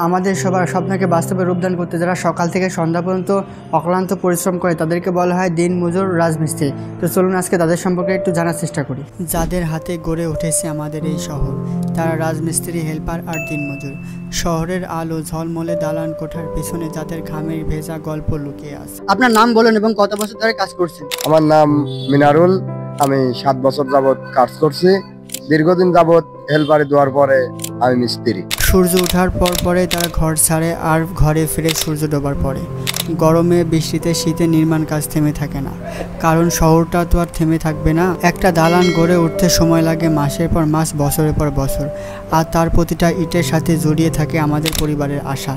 আমাদের সবার স্বপ্নকে বাস্তবে রূপদান করতে যারা সকাল থেকে সন্ধ্যা পর্যন্ত অক্লান্ত পরিশ্রম করে তাদেরকে বলা হয় দিনমজুর রাজমিস্ত্রি। তো চলুন আজকে তাদের সম্পর্কে একটু জানার চেষ্টা করি। যাদের হাতে গড়ে উঠেছে আমাদের এই শহর, তারা রাজমিস্ত্রি, হেল্পার আর দিনমজুর। শহরের আলো ঝলমলে দালান কোঠার পিছনে যাদের ঘামের ভেজা গল্প লুকিয়ে আছে। আপনার নাম বলুন এবং কত বছর ধরে কাজ করছেন? আমার নাম মিনারুল, আমি 7 বছর যাবত কাজ করছি। দীর্ঘদিন যাবত হেল্পারে দেওয়ার পরে আমি মিস্ত্রি। সূর্য ওঠার পরে তারা ঘর ছাড়ে আর ঘরে ফিরে সূর্য ডোবার পরে। গরমে, বৃষ্টিতে, শীতে নির্মাণ কাজ থেমে থাকে না, কারণ শহরটা তো আর থেমে থাকবে না। একটা দালান গড়ে উঠতে সময় লাগে মাসের পর মাস, বছরের পর বছর, আর তার প্রতিটা ইটের সাথে জড়িয়ে থাকে আমাদের পরিবারের আশা,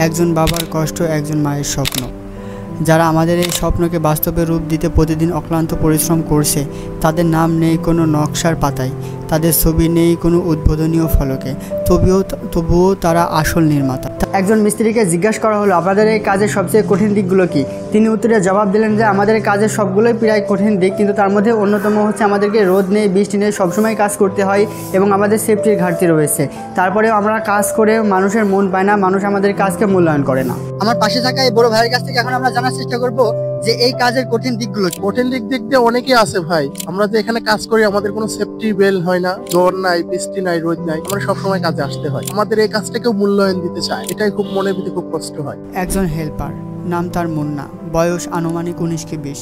একজন বাবার কষ্ট, একজন মায়ের স্বপ্ন। যারা আমাদের এই স্বপ্নকে বাস্তবে রূপ দিতে প্রতিদিন অক্লান্ত পরিশ্রম করছে, তাদের নাম নেই কোনো নকশার পাতায়, তাদের ছবি নেই কোনো উদ্বোধনীয় ফলকে, তবুও তারা আসল নির্মাতা। একজন মিস্ত্রিকে জিজ্ঞাসা করা হলো, আপনাদের এই কাজের সবচেয়ে কঠিন দিকগুলো কি? তিনি উত্তরে জবাব দিলেন যে আমাদের কাজের সবগুলোই প্রায় কঠিন দিক, কিন্তু তার মধ্যে অন্যতম হচ্ছে আমাদেরকে রোদ নেই, বৃষ্টি নেই, সবসময় কাজ করতে হয় এবং আমাদের সেফটির ঘাটতি রয়েছে। তারপরেও আমরা কাজ করে মানুষের মন পায় না, মানুষ আমাদের কাজকে মূল্যায়ন করে না। আমার পাশে থাকা এই বড় ভাইয়ের কাছ থেকে এখন আমরা জানার চেষ্টা করব যে এই কাজের কঠিন দিকগুলো। কঠিন দিক দিয়ে অনেকেই আছে ভাই। আমরা যে এখানে কাজ করি আমাদের কোনো সেফটি বেল হয় না, জ্বর নাই, বৃষ্টি নাই, রোদ নাই, আমরা সবসময় কাজে আসতে হয়। আমাদের এই কাজটাকেও মূল্যায়ন দিতে চায়, এটাই খুব মনে ভিতরে খুব কষ্ট হয়। একজন হেল্পার, নাম তার মুন্না, বয়স আনুমানিক 19 কি 20।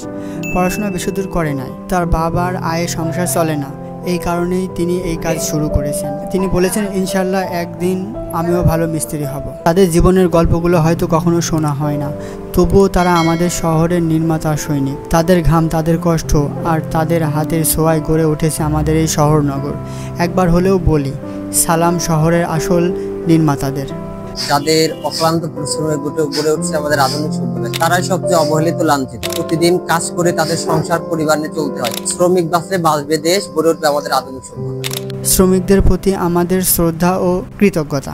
পড়াশোনা বেশি দূর করে নাই, তার বাবার আয়ে সংসার চলে না, এই কারণেই তিনি এই কাজ শুরু করেছেন। তিনি বলেছেন, ইনশাল্লাহ একদিন আমিও ভালো মিস্ত্রি হব। তাদের জীবনের গল্পগুলো হয়তো কখনো শোনা হয় না, তবুও তারা আমাদের শহরের নির্মাতা সৈনিক। তাদের ঘাম, তাদের কষ্ট আর তাদের হাতের ছোঁয়ায় গড়ে উঠেছে আমাদের এই শহরনগর। একবার হলেও বলি সালাম শহরের আসল নির্মাতাদের। যাদের অক্লান্ত পরিশ্রমে গড়ে উঠছে আমাদের আধুনিক সভ্যতা, তারাই সবচেয়ে অবহেলিত, লাঞ্ছিত। প্রতিদিন কাজ করে তাদের সংসার পরিবার নিয়ে চলতে হয়। শ্রমিক বাঁচলে বাঁচবে দেশ, গড়ে উঠবে আমাদের আধুনিক সভ্যতা। শ্রমিকদের প্রতি আমাদের শ্রদ্ধা ও কৃতজ্ঞতা।